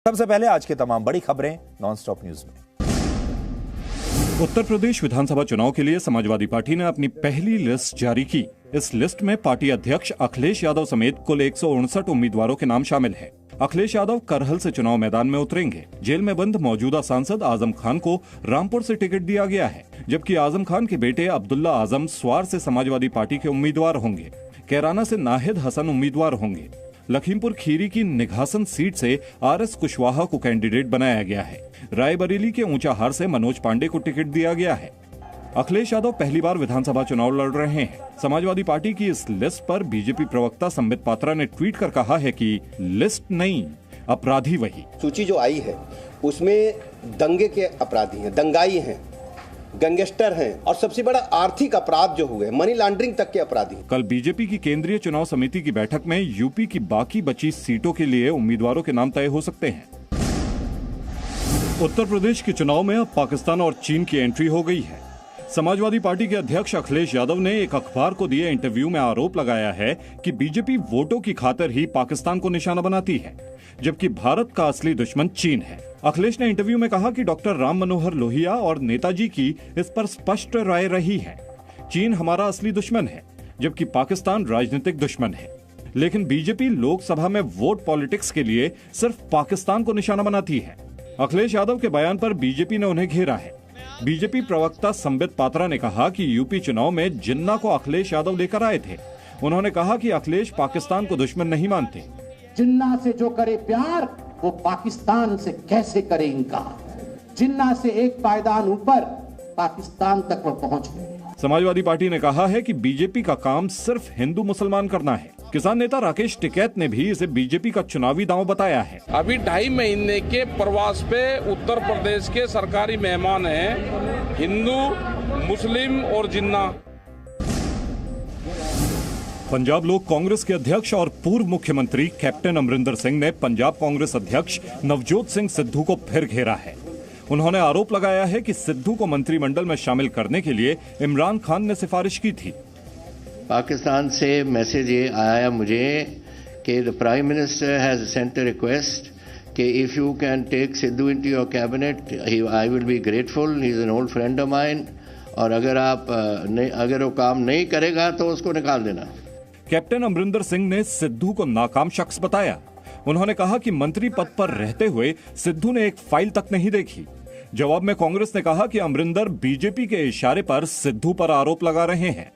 सबसे पहले आज के तमाम बड़ी खबरें नॉनस्टॉप न्यूज में। उत्तर प्रदेश विधानसभा चुनाव के लिए समाजवादी पार्टी ने अपनी पहली लिस्ट जारी की। इस लिस्ट में पार्टी अध्यक्ष अखिलेश यादव समेत कुल 159 उम्मीदवारों के नाम शामिल हैं। अखिलेश यादव करहल से चुनाव मैदान में उतरेंगे। जेल में बंद मौजूदा सांसद आजम खान को रामपुर से टिकट दिया गया है, जबकि आजम खान के बेटे अब्दुल्ला आजम स्वार से समाजवादी पार्टी के उम्मीदवार होंगे। कैराना से नाहिद हसन उम्मीदवार होंगे। लखीमपुर खीरी की निघासन सीट से आरएस कुशवाहा को कैंडिडेट बनाया गया है। रायबरेली के ऊंचाहार से मनोज पांडे को टिकट दिया गया है। अखिलेश यादव पहली बार विधानसभा चुनाव लड़ रहे हैं। समाजवादी पार्टी की इस लिस्ट पर बीजेपी प्रवक्ता संबित पात्रा ने ट्वीट कर कहा है कि लिस्ट नहीं, अपराधी वही। सूची जो आई है उसमें दंगे के अपराधी हैं, दंगाई हैं, गैंगस्टर हैं और सबसे बड़ा आर्थिक अपराध जो हुए, मनी लॉन्ड्रिंग तक के अपराधी। कल बीजेपी की केंद्रीय चुनाव समिति की बैठक में यूपी की बाकी बची सीटों के लिए उम्मीदवारों के नाम तय हो सकते हैं। उत्तर प्रदेश के चुनाव में अब पाकिस्तान और चीन की एंट्री हो गई है। समाजवादी पार्टी के अध्यक्ष अखिलेश यादव ने एक अखबार को दिए इंटरव्यू में आरोप लगाया है कि बीजेपी वोटों की खातिर ही पाकिस्तान को निशाना बनाती है, जबकि भारत का असली दुश्मन चीन है। अखिलेश ने इंटरव्यू में कहा कि डॉक्टर राम मनोहर लोहिया और नेताजी की इस पर स्पष्ट राय रही है। चीन हमारा असली दुश्मन है, जबकि पाकिस्तान राजनीतिक दुश्मन है। लेकिन बीजेपी लोकसभा में वोट पॉलिटिक्स के लिए सिर्फ पाकिस्तान को निशाना बनाती है। अखिलेश यादव के बयान पर बीजेपी ने उन्हें घेरा है। बीजेपी प्रवक्ता संबित पात्रा ने कहा कि यूपी चुनाव में जिन्ना को अखिलेश यादव लेकर आए थे। उन्होंने कहा कि अखिलेश पाकिस्तान को दुश्मन नहीं मानते। जिन्ना से जो करे प्यार वो पाकिस्तान से कैसे करे इनकार। जिन्ना से एक पायदान ऊपर पाकिस्तान तक वो पहुंच गए। समाजवादी पार्टी ने कहा है कि बीजेपी का काम सिर्फ हिंदू मुसलमान करना है। किसान नेता राकेश टिकैत ने भी इसे बीजेपी का चुनावी दांव बताया है। अभी 2.5 महीने के प्रवास पे उत्तर प्रदेश के सरकारी मेहमान हैं, हिंदू, मुस्लिम और जिन्ना। पंजाब लोक कांग्रेस के अध्यक्ष और पूर्व मुख्यमंत्री कैप्टन अमरिंदर सिंह ने पंजाब कांग्रेस अध्यक्ष नवजोत सिंह सिद्धू को फिर घेरा है। उन्होंने आरोप लगाया है कि सिद्धू को मंत्रिमंडल में शामिल करने के लिए इमरान खान ने सिफारिश की थी। पाकिस्तान से मैसेज ये आया मुझे कि the prime minister has sent a request कि if you can take Sidhu into your cabinet I will be grateful, he is an old friend of mine, और अगर वो काम नहीं करेगा तो उसको निकाल देना। कैप्टन अमरिंदर सिंह ने सिद्धू को नाकाम शख्स बताया। उन्होंने कहा कि मंत्री पद पर रहते हुए सिद्धू ने एक फाइल तक नहीं देखी। जवाब में कांग्रेस ने कहा कि अमरिंदर बीजेपी के इशारे पर सिद्धू पर आरोप लगा रहे हैं।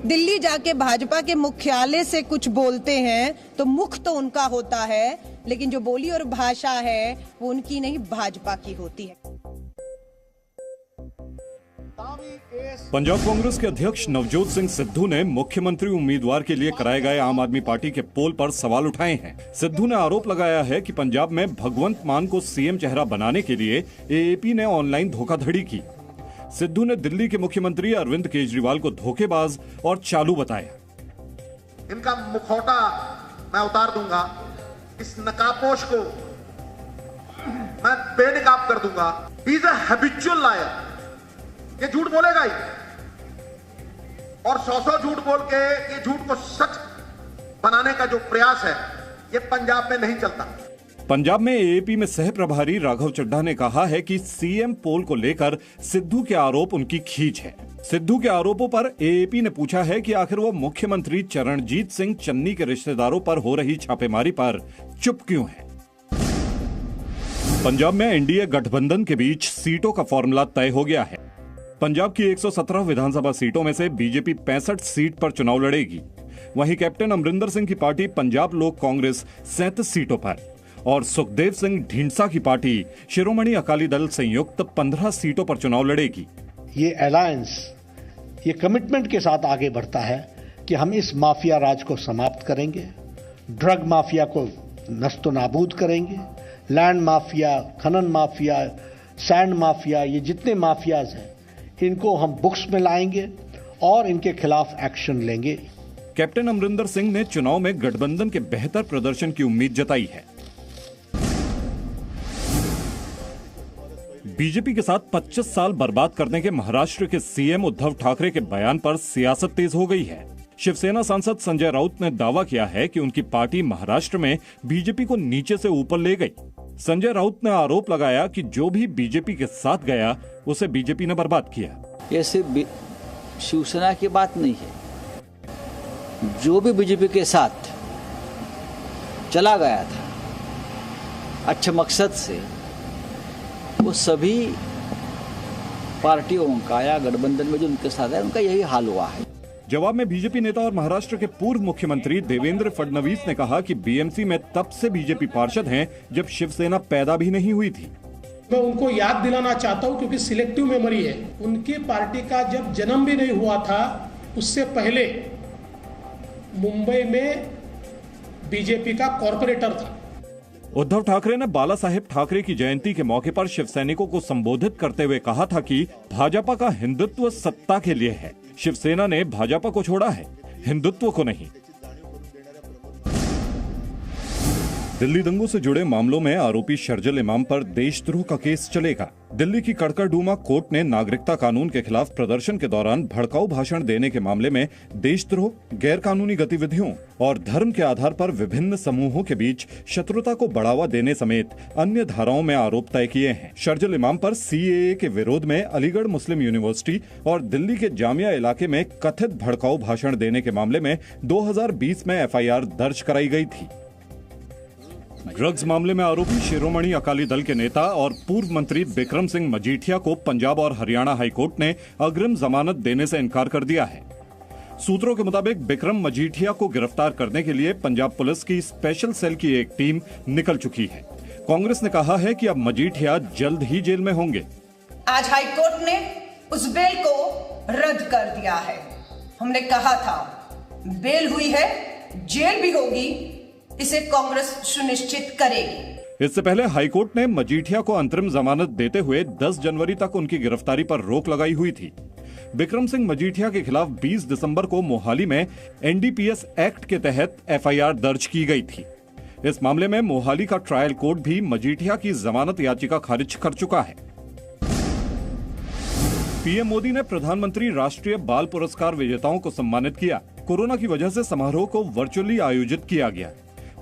दिल्ली जाके भाजपा के मुख्यालय से कुछ बोलते हैं तो मुख तो उनका होता है, लेकिन जो बोली और भाषा है वो उनकी नहीं, भाजपा की होती है। पंजाब कांग्रेस के अध्यक्ष नवजोत सिंह सिद्धू ने मुख्यमंत्री उम्मीदवार के लिए कराए गए आम आदमी पार्टी के पोल पर सवाल उठाए हैं। सिद्धू ने आरोप लगाया है कि पंजाब में भगवंत मान को सीएम चेहरा बनाने के लिए एएपी ने ऑनलाइन धोखाधड़ी की। सिद्धू ने दिल्ली के मुख्यमंत्री अरविंद केजरीवाल को धोखेबाज और चालू बताया। इनका मुखौटा मैं उतार दूंगा, इस नकाबपोश को मैं बेनकाब कर दूंगा। He is a habitual liar, ये झूठ बोलेगा ही, और 100 झूठ बोल के ये झूठ को सच बनाने का जो प्रयास है ये पंजाब में नहीं चलता। पंजाब में एएपी में सह प्रभारी राघव चड्ढा ने कहा है कि सीएम पोल को लेकर सिद्धू के आरोप उनकी खींच है। सिद्धू के आरोपों पर एएपी ने पूछा है कि आखिर वो मुख्यमंत्री चरणजीत सिंह चन्नी के रिश्तेदारों पर हो रही छापेमारी पर चुप क्यों है। पंजाब में एनडीए गठबंधन के बीच सीटों का फॉर्मूला तय हो गया है। पंजाब की 117 विधानसभा सीटों में से बीजेपी 65 सीट पर चुनाव लड़ेगी। वहीं कैप्टन अमरिंदर सिंह की पार्टी पंजाब लोक कांग्रेस 37 सीटों पर और सुखदेव सिंह ढींढसा की पार्टी शिरोमणि अकाली दल संयुक्त 15 सीटों पर चुनाव लड़ेगी। ये अलायंस ये कमिटमेंट के साथ आगे बढ़ता है कि हम इस माफिया राज को समाप्त करेंगे, ड्रग माफिया को नस्तो नाबूद करेंगे, लैंड माफिया, खनन माफिया, सैंड माफिया, ये जितने माफियाज हैं इनको हम बुक्स में लाएंगे और इनके खिलाफ एक्शन लेंगे। कैप्टन अमरिंदर सिंह ने चुनाव में गठबंधन के बेहतर प्रदर्शन की उम्मीद जताई है। बीजेपी के साथ 25 साल बर्बाद करने के महाराष्ट्र के सीएम उद्धव ठाकरे के बयान पर सियासत तेज हो गई है। शिवसेना सांसद संजय राउत ने दावा किया है कि उनकी पार्टी महाराष्ट्र में बीजेपी को नीचे से ऊपर ले गई। संजय राउत ने आरोप लगाया कि जो भी बीजेपी के साथ गया उसे बीजेपी ने बर्बाद किया। ये सिर्फ शिवसेना की बात नहीं है, जो भी बीजेपी के साथ चला गया था अच्छे मकसद से, वो सभी पार्टियों का या गठबंधन में जो उनके साथ है उनका यही हाल हुआ है। जवाब में बीजेपी नेता और महाराष्ट्र के पूर्व मुख्यमंत्री देवेंद्र फडणवीस ने कहा कि बीएमसी में तब से बीजेपी पार्षद हैं जब शिवसेना पैदा भी नहीं हुई थी। मैं उनको याद दिलाना चाहता हूं क्योंकि सिलेक्टिव मेमोरी है। उनकी पार्टी का जब जन्म भी नहीं हुआ था उससे पहले मुंबई में बीजेपी का कॉर्पोरेटर था। उद्धव ठाकरे ने बाला साहेब ठाकरे की जयंती के मौके पर शिवसैनिकों को संबोधित करते हुए कहा था कि भाजपा का हिंदुत्व सत्ता के लिए है, शिवसेना ने भाजपा को छोड़ा है, हिंदुत्व को नहीं। दिल्ली दंगों से जुड़े मामलों में आरोपी शर्जिल इमाम पर देशद्रोह का केस चलेगा। दिल्ली की कड़कड़डूमा कोर्ट ने नागरिकता कानून के खिलाफ प्रदर्शन के दौरान भड़काऊ भाषण देने के मामले में देशद्रोह, गैरकानूनी गतिविधियों और धर्म के आधार पर विभिन्न समूहों के बीच शत्रुता को बढ़ावा देने समेत अन्य धाराओं में आरोप तय किए हैं। शर्जिल इमाम पर सीएए के विरोध में अलीगढ़ मुस्लिम यूनिवर्सिटी और दिल्ली के जामिया इलाके में कथित भड़काऊ भाषण देने के मामले में 2020 में एफआईआर दर्ज कराई गई थी। ड्रग्स मामले में आरोपी शिरोमणि अकाली दल के नेता और पूर्व मंत्री बिक्रम सिंह मजीठिया को पंजाब और हरियाणा हाईकोर्ट ने अग्रिम जमानत देने से इनकार कर दिया है। सूत्रों के मुताबिक बिक्रम मजीठिया को गिरफ्तार करने के लिए पंजाब पुलिस की स्पेशल सेल की एक टीम निकल चुकी है। कांग्रेस ने कहा है कि अब मजीठिया जल्द ही जेल में होंगे। आज हाईकोर्ट ने उस बेल को रद्द कर दिया है। हमने कहा था बेल हुई है, जेल भी होगी, इसे कांग्रेस सुनिश्चित करेगी। इससे पहले हाईकोर्ट ने मजीठिया को अंतरिम जमानत देते हुए 10 जनवरी तक उनकी गिरफ्तारी पर रोक लगाई हुई थी। बिक्रम सिंह मजीठिया के खिलाफ 20 दिसंबर को मोहाली में एनडीपीएस एक्ट के तहत एफआईआर दर्ज की गई थी। इस मामले में मोहाली का ट्रायल कोर्ट भी मजीठिया की जमानत याचिका खारिज कर चुका है। पीएम मोदी ने प्रधानमंत्री राष्ट्रीय बाल पुरस्कार विजेताओं को सम्मानित किया। कोरोना की वजह से समारोह को वर्चुअली आयोजित किया गया।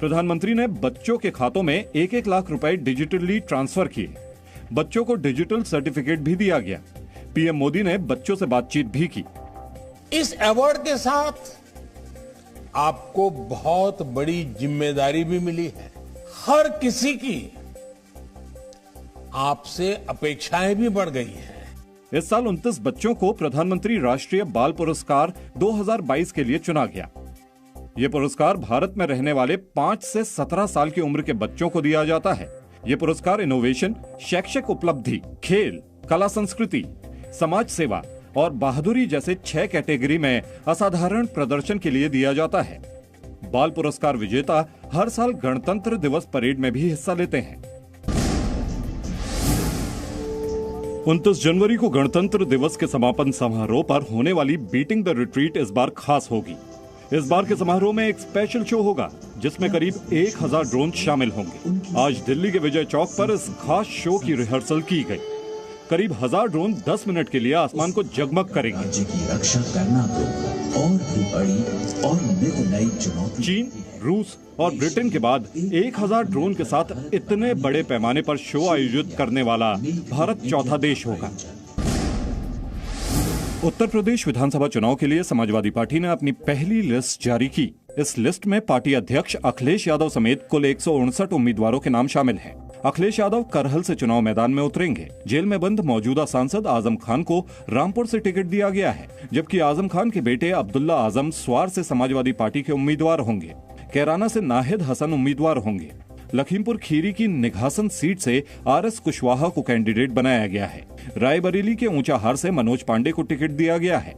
प्रधानमंत्री ने बच्चों के खातों में 1-1 लाख रुपए डिजिटली ट्रांसफर किए। बच्चों को डिजिटल सर्टिफिकेट भी दिया गया। पीएम मोदी ने बच्चों से बातचीत भी की। इस अवार्ड के साथ आपको बहुत बड़ी जिम्मेदारी भी मिली है। हर किसी की आपसे अपेक्षाएं भी बढ़ गई हैं। इस साल 29 बच्चों को प्रधानमंत्री राष्ट्रीय बाल पुरस्कार 2022 के लिए चुना गया। ये पुरस्कार भारत में रहने वाले 5 से 17 साल की उम्र के बच्चों को दिया जाता है। ये पुरस्कार इनोवेशन, शैक्षिक उपलब्धि, खेल, कला संस्कृति, समाज सेवा और बहादुरी जैसे 6 कैटेगरी में असाधारण प्रदर्शन के लिए दिया जाता है। बाल पुरस्कार विजेता हर साल गणतंत्र दिवस परेड में भी हिस्सा लेते हैं। 29 जनवरी को गणतंत्र दिवस के समापन समारोह पर होने वाली बीटिंग द रिट्रीट इस बार खास होगी। इस बार के समारोह में एक स्पेशल शो होगा जिसमें करीब 1000 ड्रोन शामिल होंगे। आज दिल्ली के विजय चौक पर इस खास शो की रिहर्सल की गई। करीब 1000 ड्रोन 10 मिनट के लिए आसमान को जगमग करेंगे। राज्य की रक्षा करना तो और भी बड़ी और नित नई चुनौती। चीन, रूस और ब्रिटेन के बाद 1000 ड्रोन के साथ इतने बड़े पैमाने पर शो आयोजित करने वाला भारत चौथा देश होगा। उत्तर प्रदेश विधानसभा चुनाव के लिए समाजवादी पार्टी ने अपनी पहली लिस्ट जारी की। इस लिस्ट में पार्टी अध्यक्ष अखिलेश यादव समेत कुल 159 उम्मीदवारों के नाम शामिल हैं। अखिलेश यादव करहल से चुनाव मैदान में उतरेंगे। जेल में बंद मौजूदा सांसद आजम खान को रामपुर से टिकट दिया गया है, जबकि आजम खान के बेटे अब्दुल्ला आजम स्वार से समाजवादी पार्टी के उम्मीदवार होंगे। कैराना से नाहिद हसन उम्मीदवार होंगे। लखीमपुर खीरी की निघासन सीट से आरएस कुशवाहा को कैंडिडेट बनाया गया है। रायबरेली के ऊंचाहार से मनोज पांडे को टिकट दिया गया है।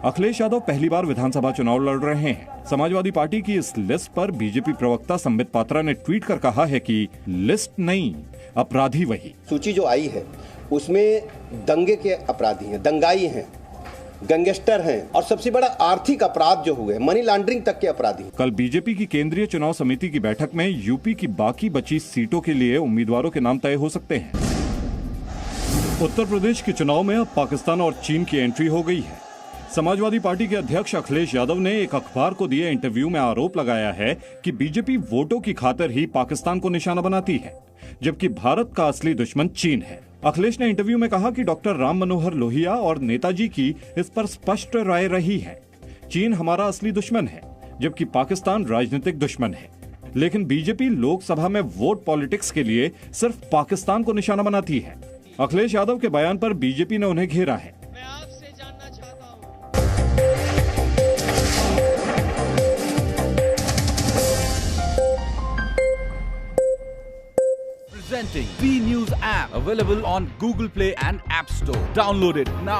अखिलेश यादव पहली बार विधानसभा चुनाव लड़ रहे हैं। समाजवादी पार्टी की इस लिस्ट पर बीजेपी प्रवक्ता संबित पात्रा ने ट्वीट कर कहा है कि लिस्ट नहीं, अपराधी वही। सूची जो आई है उसमें दंगे के अपराधी हैं, दंगाई हैं, गैंगस्टर हैं और सबसे बड़ा आर्थिक अपराध जो हुए, मनी लॉन्ड्रिंग तक के अपराधी। कल बीजेपी की केंद्रीय चुनाव समिति की बैठक में यूपी की बाकी बची सीटों के लिए उम्मीदवारों के नाम तय हो सकते हैं। उत्तर प्रदेश के चुनाव में अब पाकिस्तान और चीन की एंट्री हो गई है। समाजवादी पार्टी के अध्यक्ष अखिलेश यादव ने एक अखबार को दिए इंटरव्यू में आरोप लगाया है कि बीजेपी वोटों की खातिर ही पाकिस्तान को निशाना बनाती है। जबकि भारत का असली दुश्मन चीन है। अखिलेश ने इंटरव्यू में कहा कि डॉक्टर राम मनोहर लोहिया और नेताजी की इस पर स्पष्ट राय रही है। चीन हमारा असली दुश्मन है, जबकि पाकिस्तान राजनीतिक दुश्मन है। लेकिन बीजेपी लोकसभा में वोट पॉलिटिक्स के लिए सिर्फ पाकिस्तान को निशाना बनाती है। अखिलेश यादव के बयान पर बीजेपी ने उन्हें घेरा है। मैं आपसे जानना चाहता हूं। Presenting B News app, available on Google Play and App Store. Download it now.